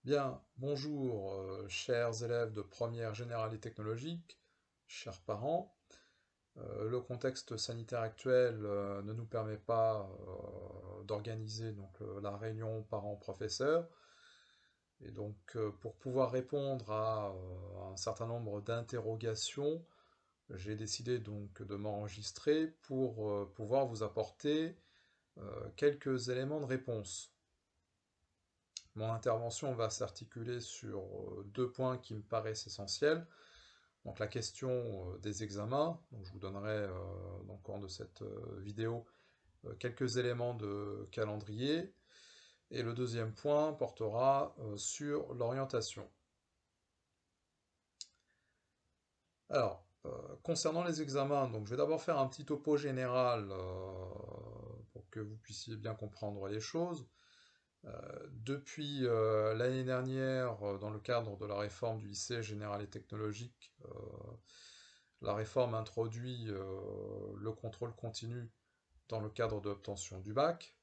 Bien, bonjour, chers élèves de première générale et technologique, chers parents. Le contexte sanitaire actuel ne nous permet pas d'organiser la réunion parents-professeurs. Et donc, pour pouvoir répondre à un certain nombre d'interrogations, j'ai décidé donc de m'enregistrer pour pouvoir vous apporter quelques éléments de réponse. Mon intervention va s'articuler sur deux points qui me paraissent essentiels. Donc la question des examens, donc je vous donnerai dans le cours de cette vidéo quelques éléments de calendrier. Et le deuxième point portera sur l'orientation. Alors, concernant les examens, donc je vais d'abord faire un petit topo général pour que vous puissiez bien comprendre les choses. Depuis l'année dernière, dans le cadre de la réforme du lycée général et technologique, la réforme introduit le contrôle continu dans le cadre de l'obtention du bac.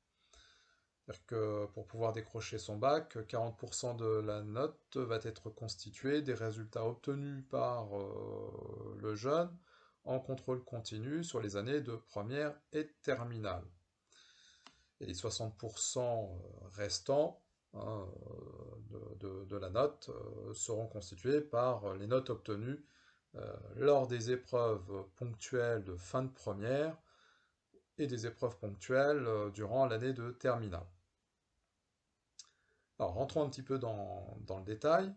C'est-à-dire que pour pouvoir décrocher son bac, 40% de la note va être constituée des résultats obtenus par le jeune en contrôle continu sur les années de première et terminale. Et les 60% restants hein, de la note seront constitués par les notes obtenues lors des épreuves ponctuelles de fin de première et des épreuves ponctuelles durant l'année de terminale. Alors rentrons un petit peu dans le détail.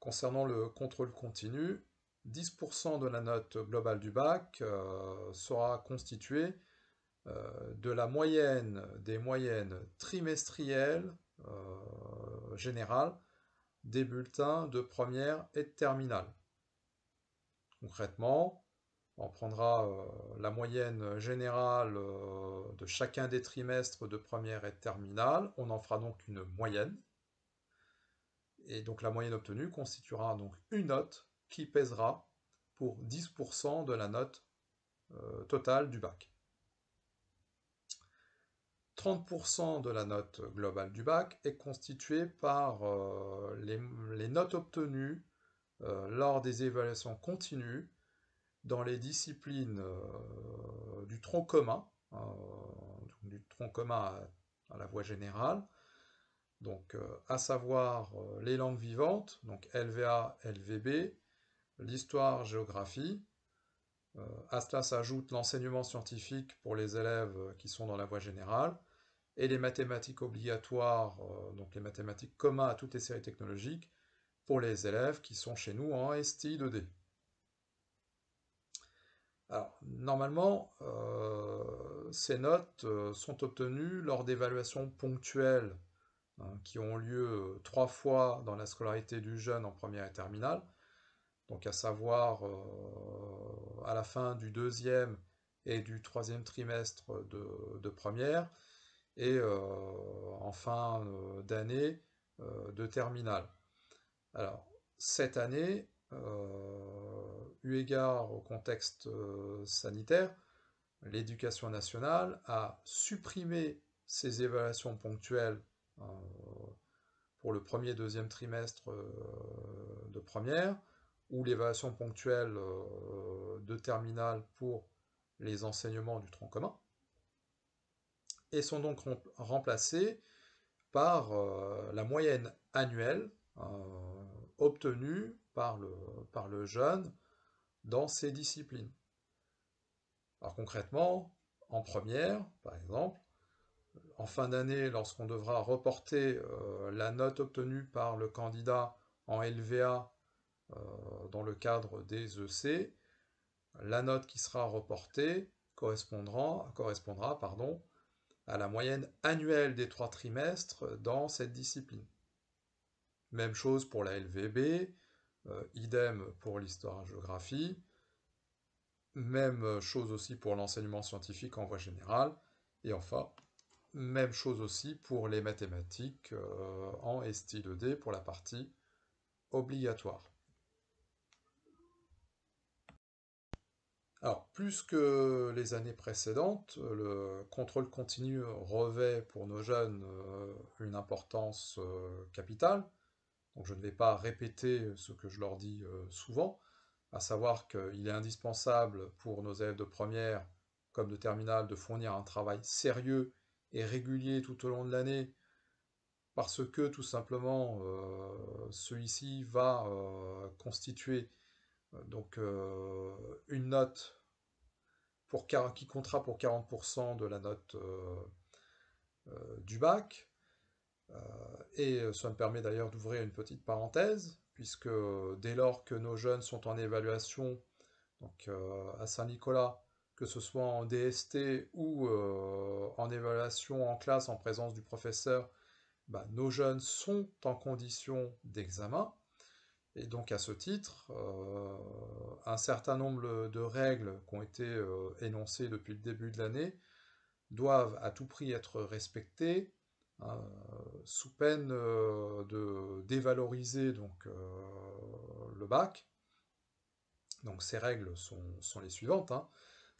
Concernant le contrôle continu, 10% de la note globale du bac sera constituée de la moyenne des moyennes trimestrielles générales des bulletins de première et de terminale. Concrètement, on prendra la moyenne générale de chacun des trimestres de première et de terminale, on en fera donc une moyenne, et donc la moyenne obtenue constituera donc une note qui pèsera pour 10% de la note totale du bac. 30% de la note globale du bac est constituée par les notes obtenues lors des évaluations continues dans les disciplines du tronc commun, du tronc commun à la voie générale, donc à savoir les langues vivantes, donc LVA, LVB, l'histoire-géographie. À cela s'ajoute l'enseignement scientifique pour les élèves qui sont dans la voie générale, et les mathématiques obligatoires, donc les mathématiques communes à toutes les séries technologiques, pour les élèves qui sont chez nous en STI 2D. Alors, normalement, ces notes sont obtenues lors d'évaluations ponctuelles hein, qui ont lieu 3 fois dans la scolarité du jeune en première et terminale, donc à savoir à la fin du deuxième et du troisième trimestre de première, et en fin d'année de terminale. Alors, cette année, eu égard au contexte sanitaire, l'Éducation nationale a supprimé ces évaluations ponctuelles pour le premier et deuxième trimestre de première, ou l'évaluation ponctuelle de terminale pour les enseignements du tronc commun, et sont donc remplacés par la moyenne annuelle obtenue par le jeune dans ces disciplines. Alors concrètement, en première, par exemple, en fin d'année, lorsqu'on devra reporter la note obtenue par le candidat en LVA dans le cadre des EC, la note qui sera reportée correspondra à la moyenne annuelle des 3 trimestres dans cette discipline. Même chose pour la LVB, idem pour l'histoire-géographie, même chose aussi pour l'enseignement scientifique en voie générale, et enfin, même chose aussi pour les mathématiques en STI2D pour la partie obligatoire. Alors, plus que les années précédentes, le contrôle continu revêt pour nos jeunes une importance capitale, Donc je ne vais pas répéter ce que je leur dis souvent, à savoir qu'il est indispensable pour nos élèves de première comme de terminale de fournir un travail sérieux et régulier tout au long de l'année, parce que tout simplement celui-ci va constituer donc une note qui comptera pour 40% de la note du bac. Et ça me permet d'ailleurs d'ouvrir une petite parenthèse, puisque dès lors que nos jeunes sont en évaluation, donc à Saint-Nicolas, que ce soit en DST ou en évaluation en classe en présence du professeur, bah, nos jeunes sont en condition d'examen. Et donc à ce titre, un certain nombre de règles qui ont été énoncées depuis le début de l'année doivent à tout prix être respectées, hein, sous peine de dévaloriser donc, le bac. Donc ces règles sont les suivantes, hein.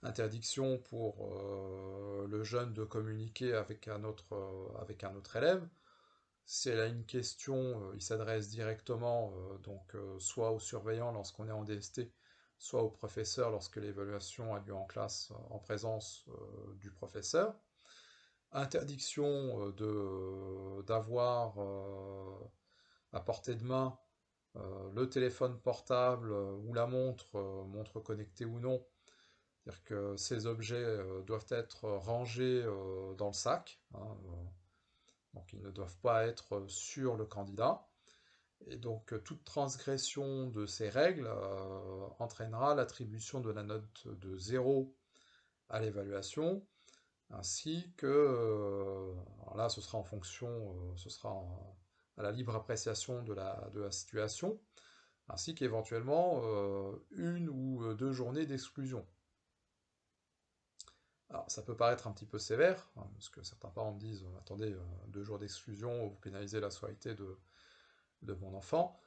Interdiction pour le jeune de communiquer avec un autre élève. Si elle a une question, il s'adresse directement donc, soit au surveillant lorsqu'on est en DST, soit au professeur lorsque l'évaluation a lieu en classe en présence du professeur. Interdiction d'avoir à portée de main le téléphone portable ou la montre, montre connectée ou non. C'est-à-dire que ces objets doivent être rangés dans le sac, hein, donc ils ne doivent pas être sur le candidat. Et donc toute transgression de ces règles entraînera l'attribution de la note de 0 à l'évaluation, ainsi que, alors là ce sera en fonction, à la libre appréciation de la situation, ainsi qu'éventuellement une ou deux journées d'exclusion. Alors ça peut paraître un petit peu sévère, hein, parce que certains parents me disent attendez, 2 jours d'exclusion, vous pénalisez la scolarité de mon enfant.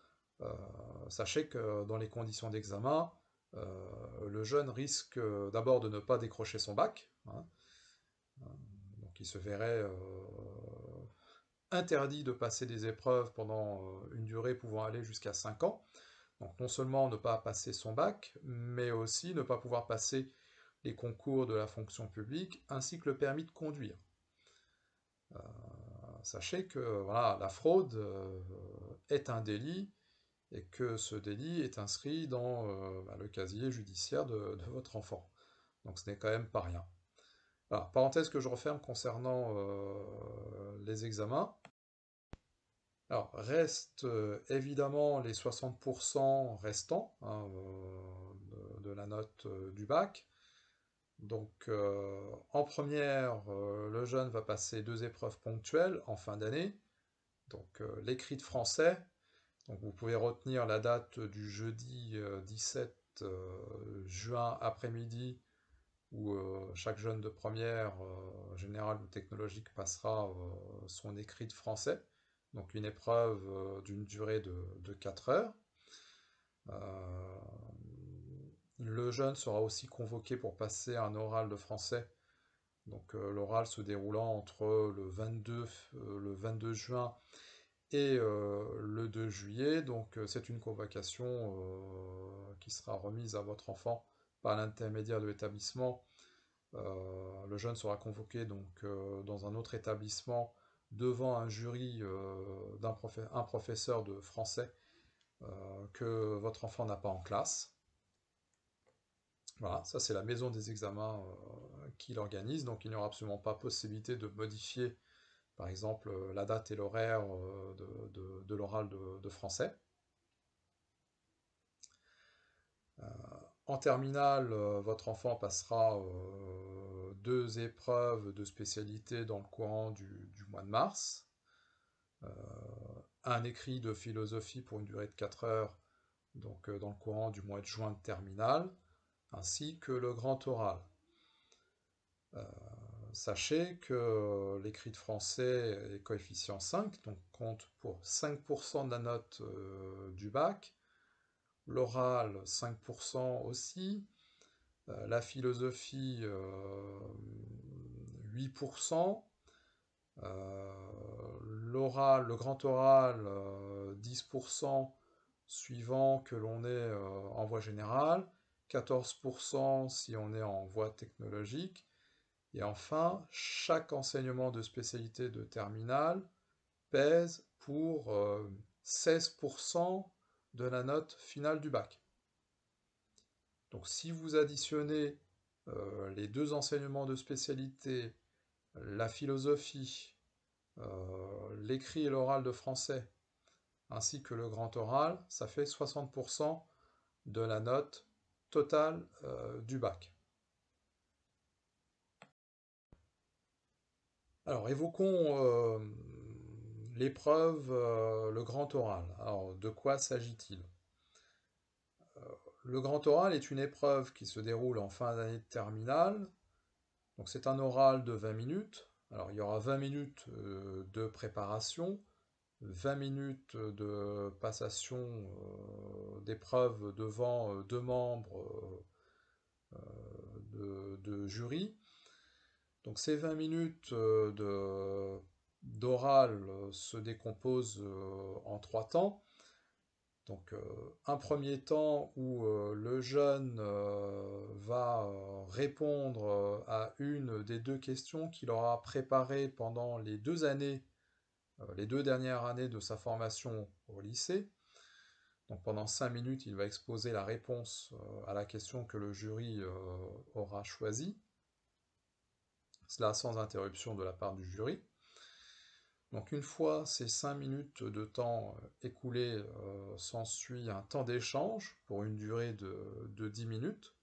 Sachez que dans les conditions d'examen, le jeune risque d'abord de ne pas décrocher son bac, hein, donc il se verrait interdit de passer des épreuves pendant une durée pouvant aller jusqu'à 5 ans. Donc non seulement ne pas passer son bac, mais aussi ne pas pouvoir passer les concours de la fonction publique, ainsi que le permis de conduire. Sachez que voilà, la fraude est un délit, et que ce délit est inscrit dans le casier judiciaire de votre enfant. Donc ce n'est quand même pas rien. Voilà, parenthèse que je referme concernant les examens. Alors, reste évidemment les 60% restants, hein, de la note du bac. Donc, en première, le jeune va passer 2 épreuves ponctuelles en fin d'année. Donc, l'écrit de français. Donc, vous pouvez retenir la date du jeudi 17 juin après-midi, où chaque jeune de première, générale ou technologique, passera son écrit de français. Donc une épreuve d'une durée de 4 heures. Le jeune sera aussi convoqué pour passer un oral de français. Donc l'oral se déroulant entre le 22 juin et le 2 juillet. Donc c'est une convocation qui sera remise à votre enfant par l'intermédiaire de l'établissement. Le jeune sera convoqué donc dans un autre établissement devant un jury un professeur de français que votre enfant n'a pas en classe. Voilà, ça c'est la maison des examens qui l'organise, donc il n'y aura absolument pas possibilité de modifier, par exemple, la date et l'horaire de l'oral de français. En terminale, votre enfant passera 2 épreuves de spécialité dans le courant du mois de mars. Un écrit de philosophie pour une durée de 4 heures, donc dans le courant du mois de juin de terminale, ainsi que le grand oral. Sachez que l'écrit de français est coefficient 5, donc compte pour 5% de la note du bac, l'oral 5% aussi, la philosophie 8%, L'oral, le grand oral, 10% suivant que l'on est en voie générale, 14% si on est en voie technologique, et enfin, chaque enseignement de spécialité de terminale pèse pour 16% de la note finale du bac. Donc si vous additionnez les deux enseignements de spécialité, la philosophie, l'écrit et l'oral de français, ainsi que le grand oral, ça fait 60% de la note totale du bac. Alors évoquons l'épreuve, le grand oral. Alors de quoi s'agit-il? Le grand oral est une épreuve qui se déroule en fin d'année de terminale. Donc c'est un oral de 20 minutes. Alors il y aura 20 minutes de préparation, 20 minutes de passation d'épreuve devant deux membres de jury. Donc ces 20 minutes d'oral se décomposent en trois temps. Donc un premier temps où le jeune va répondre à une des deux questions qu'il aura préparées pendant les les deux dernières années de sa formation au lycée. Donc pendant 5 minutes, il va exposer la réponse à la question que le jury aura choisie. Cela sans interruption de la part du jury. Donc une fois ces 5 minutes de temps écoulés, s'ensuit un temps d'échange pour une durée de 10 minutes.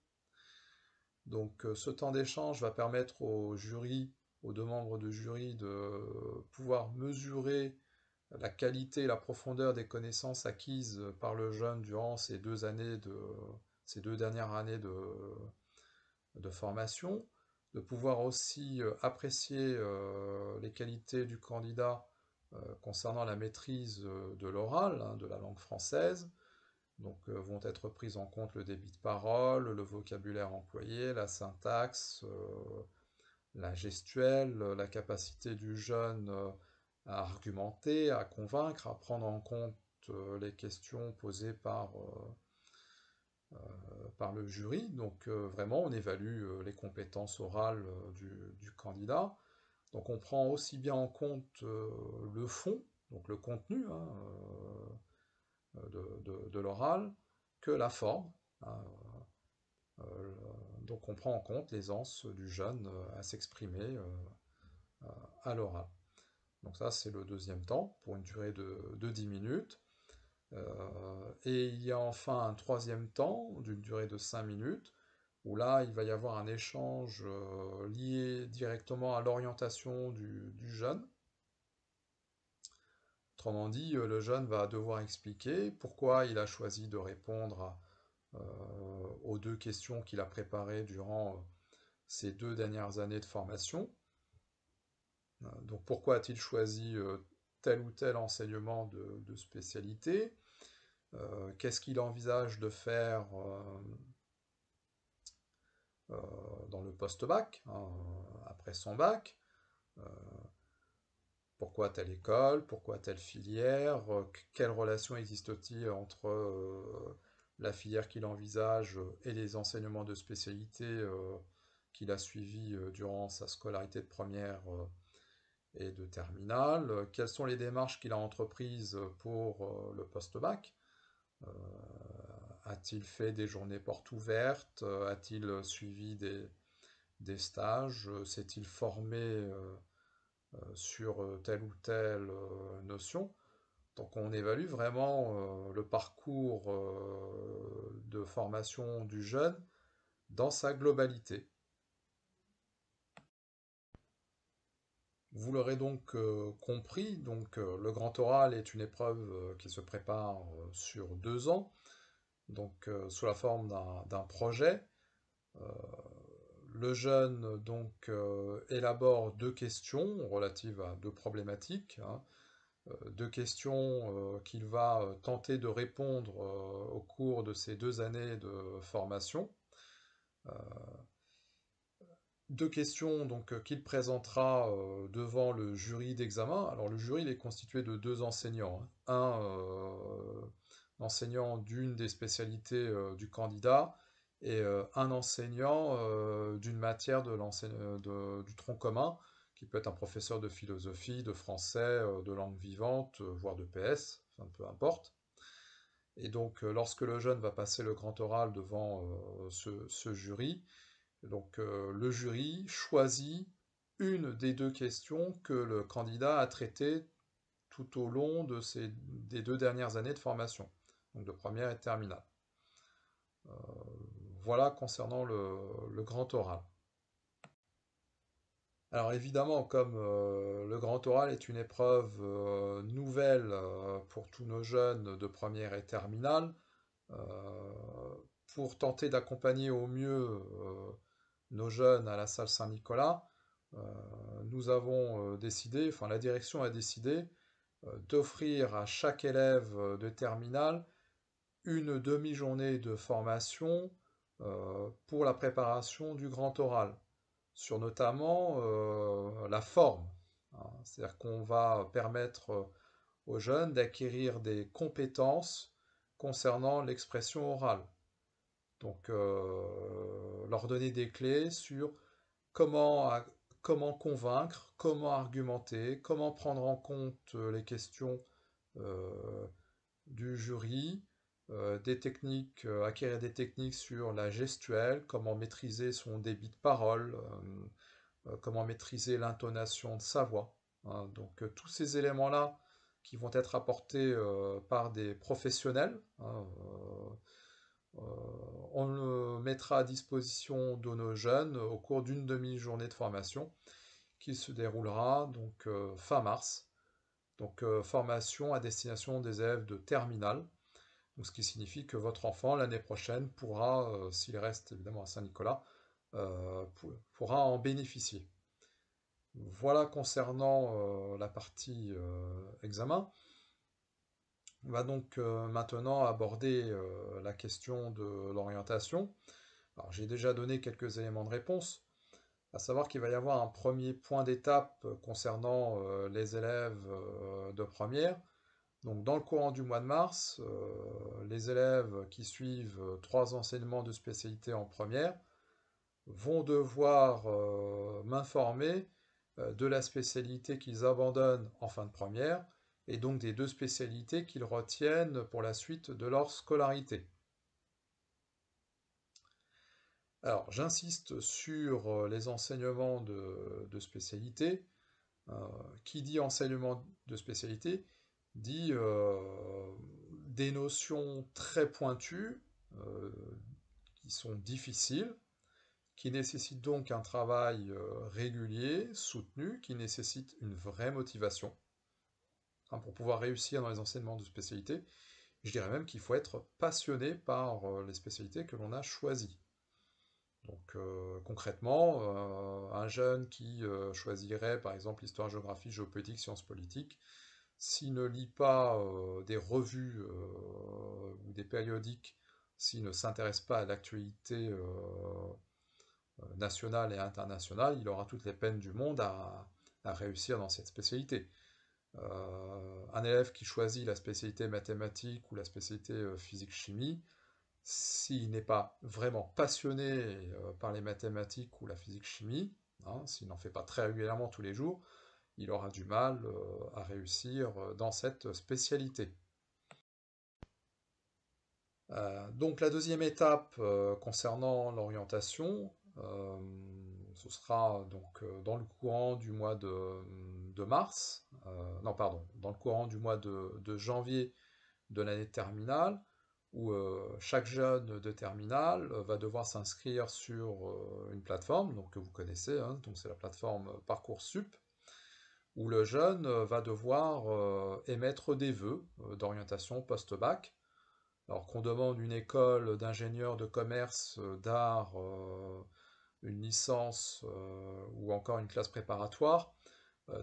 Donc ce temps d'échange va permettre au jury, aux deux membres de jury, de pouvoir mesurer la qualité et la profondeur des connaissances acquises par le jeune durant ces deux dernières années de formation, de pouvoir aussi apprécier les qualités du candidat concernant la maîtrise de l'oral, hein, de la langue française. Donc vont être prises en compte le débit de parole, le vocabulaire employé, la syntaxe, la gestuelle, la capacité du jeune à argumenter, à convaincre, à prendre en compte les questions posées par le jury. Donc vraiment, on évalue les compétences orales du candidat. Donc on prend aussi bien en compte le fond, donc le contenu hein, de l'oral, que la forme. Hein. Donc on prend en compte l'aisance du jeune à s'exprimer à l'oral. Donc ça c'est le deuxième temps, pour une durée de 10 minutes. Et il y a enfin un troisième temps, d'une durée de 5 minutes, où là il va y avoir un échange lié directement à l'orientation du jeune. Autrement dit, le jeune va devoir expliquer pourquoi il a choisi de répondre aux deux questions qu'il a préparées durant ces deux dernières années de formation. Donc pourquoi a-t-il choisi tel ou tel enseignement de spécialité? Qu'est-ce qu'il envisage de faire dans le post-bac, hein, après son bac? Pourquoi telle école? Pourquoi telle filière? Quelle relation existe-t-il entre la filière qu'il envisage et les enseignements de spécialité qu'il a suivis durant sa scolarité de première et de terminale? Quelles sont les démarches qu'il a entreprises pour le post-bac? A-t-il fait des journées portes ouvertes? A-t-il suivi des stages? S'est-il formé sur telle ou telle notion? Donc on évalue vraiment le parcours de formation du jeune dans sa globalité. Vous l'aurez donc compris, donc, le grand oral est une épreuve qui se prépare sur 2 ans, donc sous la forme d'un projet. Le jeune donc élabore deux questions relatives à deux problématiques, hein, deux questions qu'il va tenter de répondre au cours de ces 2 années de formation. deux questions donc, qu'il présentera devant le jury d'examen. Alors le jury il est constitué de deux enseignants, hein. Un enseignant d'une des spécialités du candidat et un enseignant d'une matière du tronc commun, qui peut être un professeur de philosophie, de français, de langue vivante, voire de PS, enfin, peu importe. Et donc lorsque le jeune va passer le grand oral devant ce jury, donc le jury choisit une des deux questions que le candidat a traitées tout au long des 2 dernières années de formation, donc de première et de terminale. Voilà concernant le grand oral. Alors évidemment, comme le grand oral est une épreuve nouvelle pour tous nos jeunes de première et terminale, euh, pour tenter d'accompagner au mieux nos jeunes à la salle Saint-Nicolas, euh, nous avons décidé, enfin la direction a décidé d'offrir à chaque élève de terminale une demi-journée de formation pour la préparation du grand oral, sur notamment la forme, hein. C'est-à-dire qu'on va permettre aux jeunes d'acquérir des compétences concernant l'expression orale. Donc, leur donner des clés sur comment, comment convaincre, comment argumenter, comment prendre en compte les questions euh, du jury, des techniques, acquérir des techniques sur la gestuelle, comment maîtriser son débit de parole, comment maîtriser l'intonation de sa voix, hein. Donc tous ces éléments-là qui vont être apportés par des professionnels, hein, on le mettra à disposition de nos jeunes au cours d'une demi-journée de formation qui se déroulera donc fin mars. Donc formation à destination des élèves de terminale, donc, ce qui signifie que votre enfant l'année prochaine pourra, s'il reste évidemment à Saint-Nicolas, pourra en bénéficier. Voilà concernant la partie examen. On va donc maintenant aborder la question de l'orientation. Alors j'ai déjà donné quelques éléments de réponse, à savoir qu'il va y avoir un premier point d'étape concernant les élèves de première. Donc dans le courant du mois de mars, les élèves qui suivent 3 enseignements de spécialité en première vont devoir m'informer de la spécialité qu'ils abandonnent en fin de première, et donc des 2 spécialités qu'ils retiennent pour la suite de leur scolarité. Alors j'insiste sur les enseignements de spécialité. Euh, qui dit enseignement de spécialité dit des notions très pointues, euh, qui sont difficiles, qui nécessitent donc un travail régulier, soutenu, qui nécessite une vraie motivation, hein, pour pouvoir réussir dans les enseignements de spécialité. Je dirais même qu'il faut être passionné par les spécialités que l'on a choisies. Donc concrètement, un jeune qui choisirait par exemple histoire, géographie, géopolitique, sciences politiques, s'il ne lit pas des revues ou des périodiques, s'il ne s'intéresse pas à l'actualité nationale et internationale, il aura toutes les peines du monde à réussir dans cette spécialité. Un élève qui choisit la spécialité mathématiques ou la spécialité physique-chimie, s'il n'est pas vraiment passionné par les mathématiques ou la physique-chimie, hein, s'il n'en fait pas très régulièrement tous les jours, il aura du mal à réussir dans cette spécialité. Donc la deuxième étape concernant l'orientation, ce sera donc dans le courant du mois de mars, non pardon, dans le courant du mois de janvier de l'année terminale, où chaque jeune de terminale va devoir s'inscrire sur une plateforme donc, que vous connaissez, hein, donc c'est la plateforme Parcoursup, où le jeune va devoir émettre des vœux d'orientation post-bac. Alors qu'on demande une école d'ingénieur de commerce, d'art, une licence ou encore une classe préparatoire,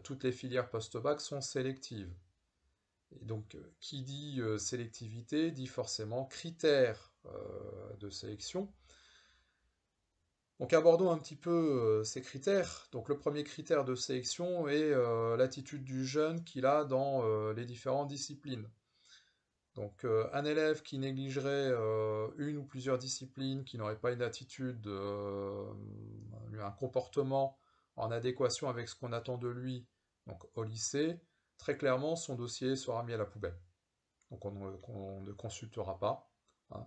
toutes les filières post-bac sont sélectives. Et donc, qui dit sélectivité dit forcément critères de sélection. Donc abordons un petit peu ces critères. Donc le premier critère de sélection est l'attitude du jeune qu'il a dans les différentes disciplines. Donc un élève qui négligerait une ou plusieurs disciplines, qui n'aurait pas une attitude, un comportement en adéquation avec ce qu'on attend de lui, donc au lycée, très clairement son dossier sera mis à la poubelle. Donc on ne consultera pas, hein,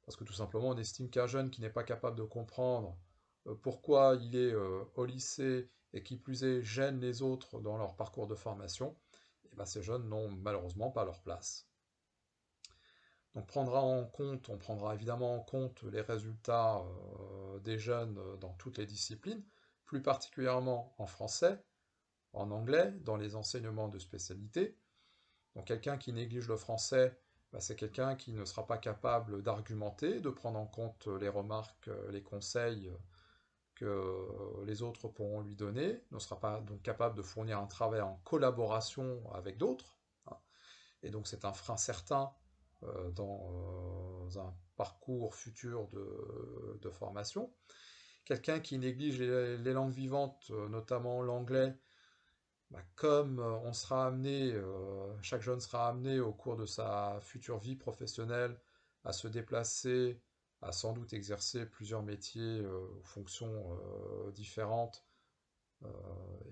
parce que tout simplement on estime qu'un jeune qui n'est pas capable de comprendre pourquoi il est au lycée et qui plus est gêne les autres dans leur parcours de formation, et ben ces jeunes n'ont malheureusement pas leur place. Donc on prendra évidemment en compte les résultats des jeunes dans toutes les disciplines, plus particulièrement en français, en anglais, dans les enseignements de spécialité. Donc quelqu'un qui néglige le français, bah, c'est quelqu'un qui ne sera pas capable d'argumenter, de prendre en compte les remarques, les conseils que les autres pourront lui donner, ne sera pas donc capable de fournir un travail en collaboration avec d'autres, hein. Et donc c'est un frein certain dans un parcours futur de formation. Quelqu'un qui néglige les langues vivantes, notamment l'anglais, bah, comme on sera amené, chaque jeune sera amené au cours de sa future vie professionnelle à se déplacer, à sans doute exercer plusieurs métiers ou fonctions différentes, euh,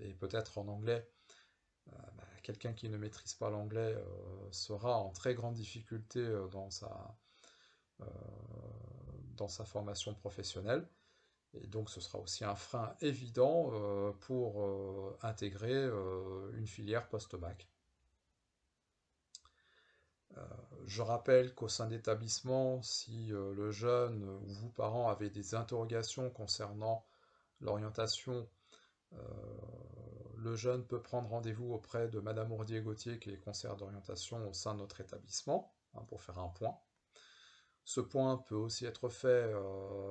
et peut-être en anglais, bah, quelqu'un qui ne maîtrise pas l'anglais sera en très grande difficulté euh, dans sa formation professionnelle. Et donc ce sera aussi un frein évident pour intégrer une filière post-bac. Je rappelle qu'au sein d'établissements, si le jeune ou vous parents avez des interrogations concernant l'orientation, euh, le jeune peut prendre rendez-vous auprès de Madame Ourdier-Gauthier, qui est conseillère d'orientation au sein de notre établissement, hein, pour faire un point. Ce point peut aussi être fait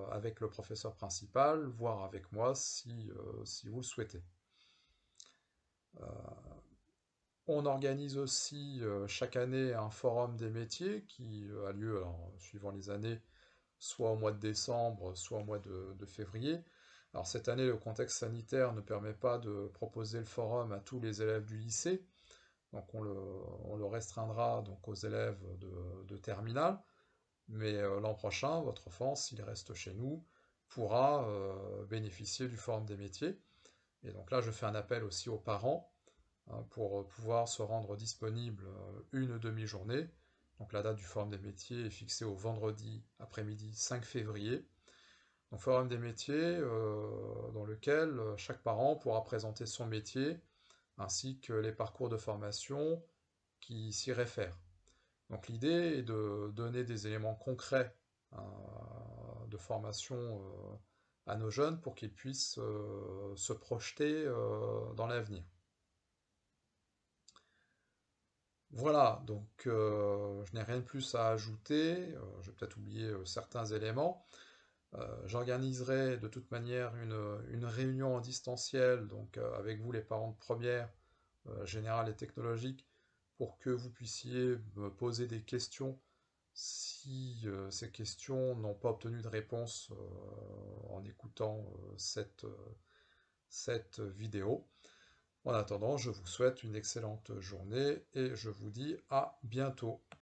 avec le professeur principal, voire avec moi si vous le souhaitez. On organise aussi chaque année un forum des métiers qui a lieu, alors, suivant les années, soit au mois de décembre, soit au mois de février. Alors cette année, le contexte sanitaire ne permet pas de proposer le forum à tous les élèves du lycée, donc on le restreindra donc aux élèves de terminale. Mais l'an prochain, votre enfant, s'il reste chez nous, pourra bénéficier du forum des métiers. Et donc là, je fais un appel aussi aux parents, hein, pour pouvoir se rendre disponible une demi-journée. Donc la date du forum des métiers est fixée au vendredi après-midi 5 février. Donc forum des métiers dans lequel chaque parent pourra présenter son métier ainsi que les parcours de formation qui s'y réfèrent. Donc l'idée est de donner des éléments concrets de formation à nos jeunes pour qu'ils puissent se projeter dans l'avenir. Voilà, donc je n'ai rien de plus à ajouter, je vais peut-être oublier certains éléments. J'organiserai de toute manière une réunion en distanciel, donc avec vous les parents de première, générale et technologique, pour que vous puissiez me poser des questions si ces questions n'ont pas obtenu de réponse en écoutant cette vidéo. En attendant, je vous souhaite une excellente journée et je vous dis à bientôt.